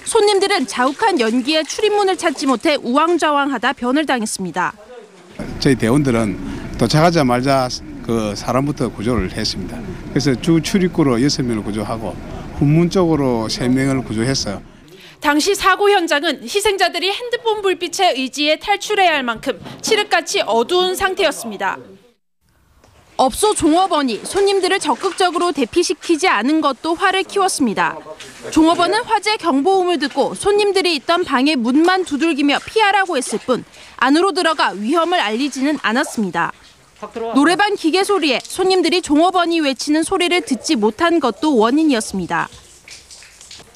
손님들은 자욱한 연기에 출입문을 찾지 못해 우왕좌왕하다 변을 당했습니다. 저희 대원들은 도착하자마자 사람부터 구조를 했습니다. 그래서 주 출입구로 6명을 구조하고 후문 쪽으로 3명을 구조했어요. 당시 사고 현장은 희생자들이 핸드폰 불빛에 의지해 탈출해야 할 만큼 칠흑같이 어두운 상태였습니다. 업소 종업원이 손님들을 적극적으로 대피시키지 않은 것도 화를 키웠습니다. 종업원은 화재 경보음을 듣고 손님들이 있던 방의 문만 두들기며 피하라고 했을 뿐 안으로 들어가 위험을 알리지는 않았습니다. 노래방 기계 소리에 손님들이 종업원이 외치는 소리를 듣지 못한 것도 원인이었습니다.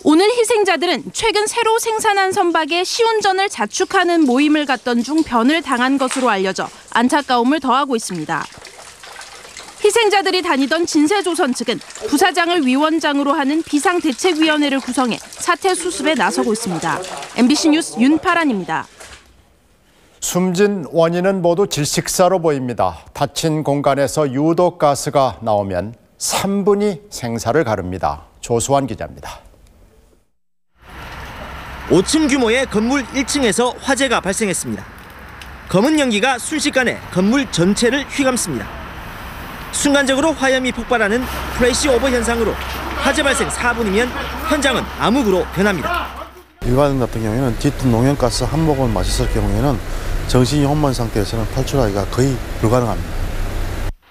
오늘 희생자들은 최근 새로 생산한 선박에 시운전을 자축하는 모임을 갖던 중 변을 당한 것으로 알려져 안타까움을 더하고 있습니다. 희생자들이 다니던 진세조선 측은 부사장을 위원장으로 하는 비상대책위원회를 구성해 사태 수습에 나서고 있습니다. MBC 뉴스 윤파란입니다. 숨진 원인은 모두 질식사로 보입니다. 닫힌 공간에서 유독가스가 나오면 3분이 생사를 가릅니다. 조수환 기자입니다. 5층 규모의 건물 1층에서 화재가 발생했습니다. 검은 연기가 순식간에 건물 전체를 휘감습니다. 순간적으로 화염이 폭발하는 플래시 오버 현상으로 화재 발생 4분이면 현장은 암흑으로 변합니다. 일반 같은 경우에는 짙은 농연가스 한 모금을 마셨을 경우에는 정신이 혼미한 상태에서는 탈출하기가 거의 불가능합니다.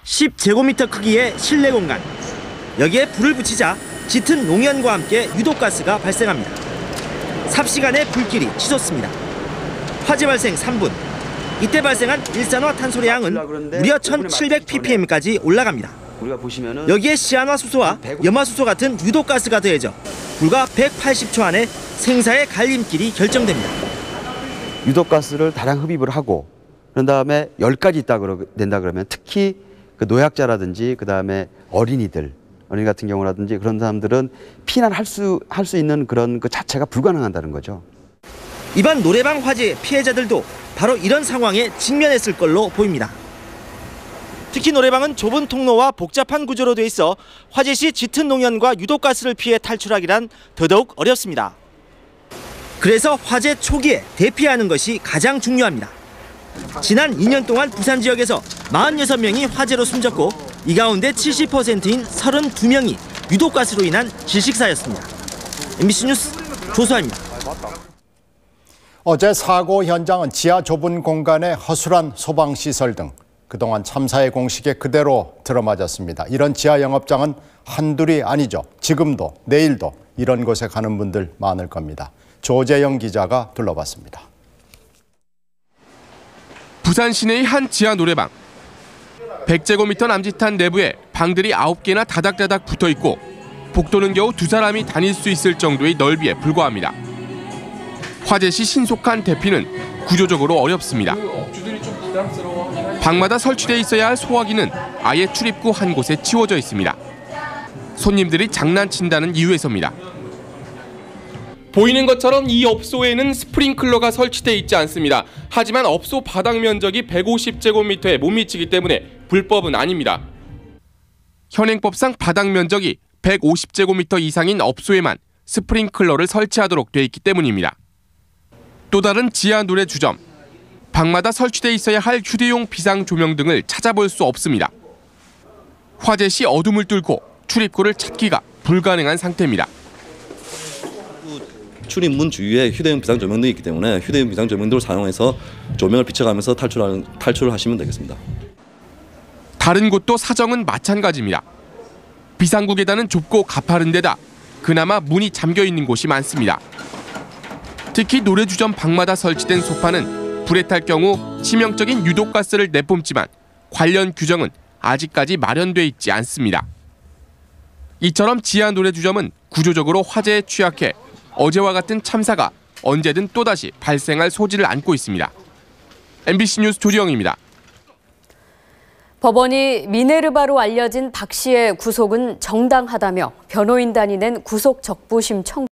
10제곱미터 크기의 실내 공간. 여기에 불을 붙이자 짙은 농연과 함께 유독가스가 발생합니다. 삽시간에 불길이 치솟습니다. 화재 발생 3분. 이때 발생한 일산화탄소량은 무려 1700ppm까지 올라갑니다. 여기에 시안화수소와 염화수소 같은 유독가스가 더해져 불과 180초 안에 생사의 갈림길이 결정됩니다. 유독가스를 다량 흡입을 하고 그런 다음에 열까지 된다 그러면 특히 그 노약자라든지 그다음에 어린이 같은 경우라든지 그런 사람들은 피난할 수 있는 그런 그 자체가 불가능하다는 거죠. 이번 노래방 화재 피해자들도 바로 이런 상황에 직면했을 걸로 보입니다. 특히 노래방은 좁은 통로와 복잡한 구조로 돼 있어 화재 시 짙은 농연과 유독가스를 피해 탈출하기란 더더욱 어렵습니다. 그래서 화재 초기에 대피하는 것이 가장 중요합니다. 지난 2년 동안 부산 지역에서 46명이 화재로 숨졌고 이 가운데 70%인 32명이 유독가스로 인한 질식사였습니다. MBC 뉴스 조수아입니다. 어제 사고 현장은 지하 좁은 공간에 허술한 소방시설 등 그동안 참사의 공식에 그대로 들어맞았습니다. 이런 지하 영업장은 한둘이 아니죠. 지금도 내일도 이런 곳에 가는 분들 많을 겁니다. 조재영 기자가 둘러봤습니다. 부산 시내의 한 지하 노래방. 100제곱미터 남짓한 내부에 방들이 9개나 다닥다닥 붙어있고 복도는 겨우 2사람이 다닐 수 있을 정도의 넓이에 불과합니다. 화재 시 신속한 대피는 구조적으로 어렵습니다. 방마다 설치돼 있어야 할 소화기는 아예 출입구 한 곳에 치워져 있습니다. 손님들이 장난친다는 이유에서입니다. 보이는 것처럼 이 업소에는 스프링클러가 설치돼 있지 않습니다. 하지만 업소 바닥 면적이 150제곱미터에 못 미치기 때문에 불법은 아닙니다. 현행법상 바닥 면적이 150제곱미터 이상인 업소에만 스프링클러를 설치하도록 돼 있기 때문입니다. 또 다른 지하 노래 주점. 방마다 설치돼 있어야 할 휴대용 비상 조명 등을 찾아볼 수 없습니다. 화재 시 어둠을 뚫고 출입구를 찾기가 불가능한 상태입니다. 출입문 주위에 휴대용 비상 조명등이 있기 때문에 휴대용 비상 조명등을 사용해서 조명을 비춰가면서 탈출을 하시면 되겠습니다. 다른 곳도 사정은 마찬가지입니다. 비상구 계단은 좁고 가파른 데다 그나마 문이 잠겨 있는 곳이 많습니다. 특히 노래주점 방마다 설치된 소파는 불에 탈 경우 치명적인 유독가스를 내뿜지만 관련 규정은 아직까지 마련돼 있지 않습니다. 이처럼 지하 노래주점은 구조적으로 화재에 취약해 어제와 같은 참사가 언제든 또다시 발생할 소지를 안고 있습니다. MBC 뉴스 조지영입니다. 법원이 미네르바로 알려진 박 씨의 구속은 정당하다며 변호인단이 낸 구속 적부심 청구